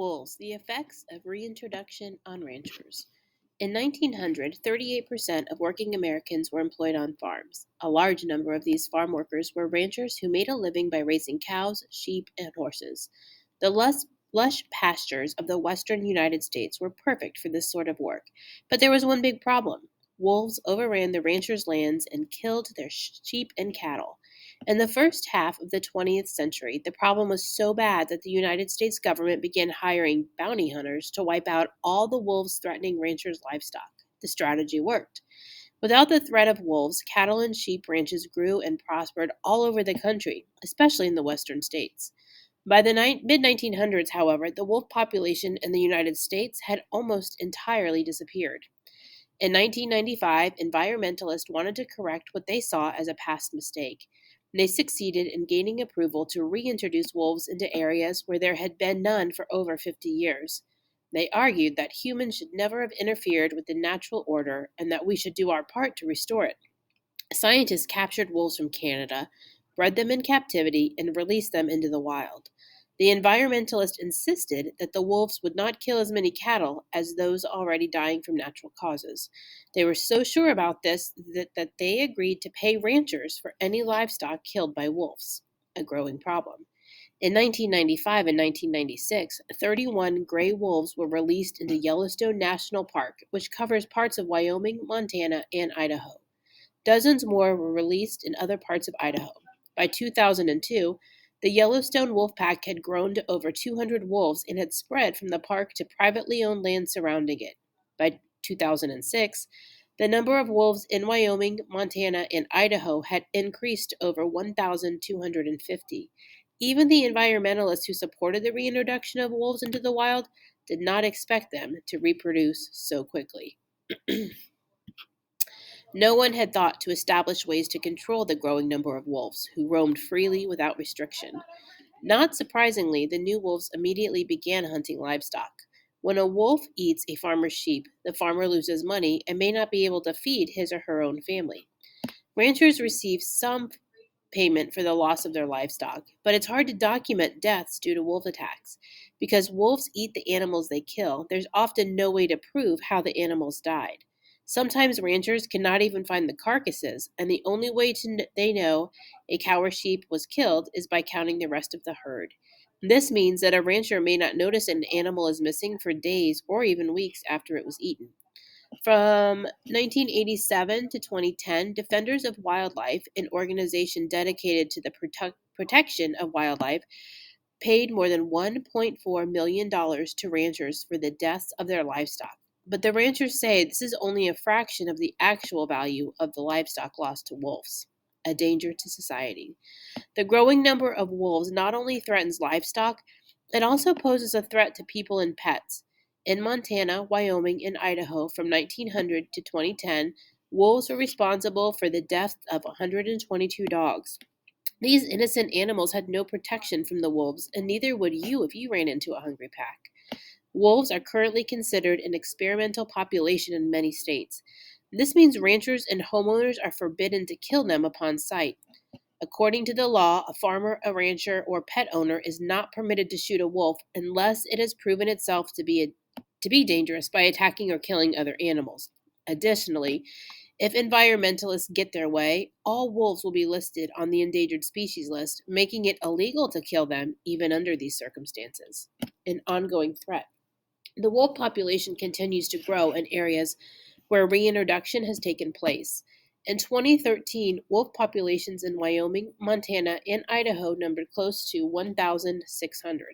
Wolves, the effects of reintroduction on ranchers. In 1900, 38% of working Americans were employed on farms. A large number of these farm workers were ranchers who made a living by raising cows, sheep, and horses. The lush pastures of the western United States were perfect for this sort of work, but there was one big problem. Wolves overran the ranchers' lands and killed their sheep and cattle. In the first half of the 20th century, the problem was so bad that the United States government began hiring bounty hunters to wipe out all the wolves threatening ranchers' livestock. The strategy worked. Without the threat of wolves, cattle and sheep ranches grew and prospered all over the country, especially in the western states. By the mid 1900s, however, the wolf population in the United States had almost entirely disappeared. In 1995, environmentalists wanted to correct what they saw as a past mistake. They succeeded in gaining approval to reintroduce wolves into areas where there had been none for over 50 years. They argued that humans should never have interfered with the natural order and that we should do our part to restore it. Scientists captured wolves from Canada, bred them in captivity, and released them into the wild. The environmentalists insisted that the wolves would not kill as many cattle as those already dying from natural causes. They were so sure about this that they agreed to pay ranchers for any livestock killed by wolves, a growing problem. In 1995 and 1996, 31 gray wolves were released into Yellowstone National Park, which covers parts of Wyoming, Montana, and Idaho. Dozens more were released in other parts of Idaho. By 2002, the Yellowstone wolf pack had grown to over 200 wolves and had spread from the park to privately owned land surrounding it. By 2006, the number of wolves in Wyoming, Montana, and Idaho had increased to over 1,250. Even the environmentalists who supported the reintroduction of wolves into the wild did not expect them to reproduce so quickly. No one had thought to establish ways to control the growing number of wolves, who roamed freely without restriction. Not surprisingly, the new wolves immediately began hunting livestock. When a wolf eats a farmer's sheep, the farmer loses money and may not be able to feed his or her own family. Ranchers receive some payment for the loss of their livestock, but it's hard to document deaths due to wolf attacks. Because wolves eat the animals they kill, there's often no way to prove how the animals died. Sometimes ranchers cannot even find the carcasses, and the only way they know a cow or sheep was killed is by counting the rest of the herd. This means that a rancher may not notice an animal is missing for days or even weeks after it was eaten. From 1987 to 2010, Defenders of Wildlife, an organization dedicated to the protection of wildlife, paid more than $1.4 million to ranchers for the deaths of their livestock. But the ranchers say this is only a fraction of the actual value of the livestock lost to wolves, a danger to society. The growing number of wolves not only threatens livestock, it also poses a threat to people and pets. In Montana, Wyoming, and Idaho from 1900 to 2010, wolves were responsible for the death of 122 dogs. These innocent animals had no protection from the wolves, and neither would you if you ran into a hungry pack. Wolves are currently considered an experimental population in many states. This means ranchers and homeowners are forbidden to kill them upon sight. According to the law, a farmer, a rancher, or pet owner is not permitted to shoot a wolf unless it has proven itself to be dangerous by attacking or killing other animals. Additionally, if environmentalists get their way, all wolves will be listed on the endangered species list, making it illegal to kill them even under these circumstances. An ongoing threat. The wolf population continues to grow in areas where reintroduction has taken place. In 2013, wolf populations in Wyoming, Montana, and Idaho numbered close to 1,600.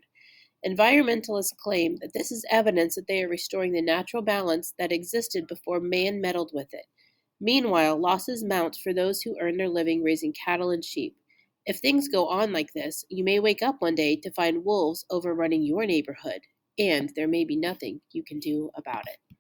Environmentalists claim that this is evidence that they are restoring the natural balance that existed before man meddled with it. Meanwhile, losses mount for those who earn their living raising cattle and sheep. If things go on like this, you may wake up one day to find wolves overrunning your neighborhood, and there may be nothing you can do about it.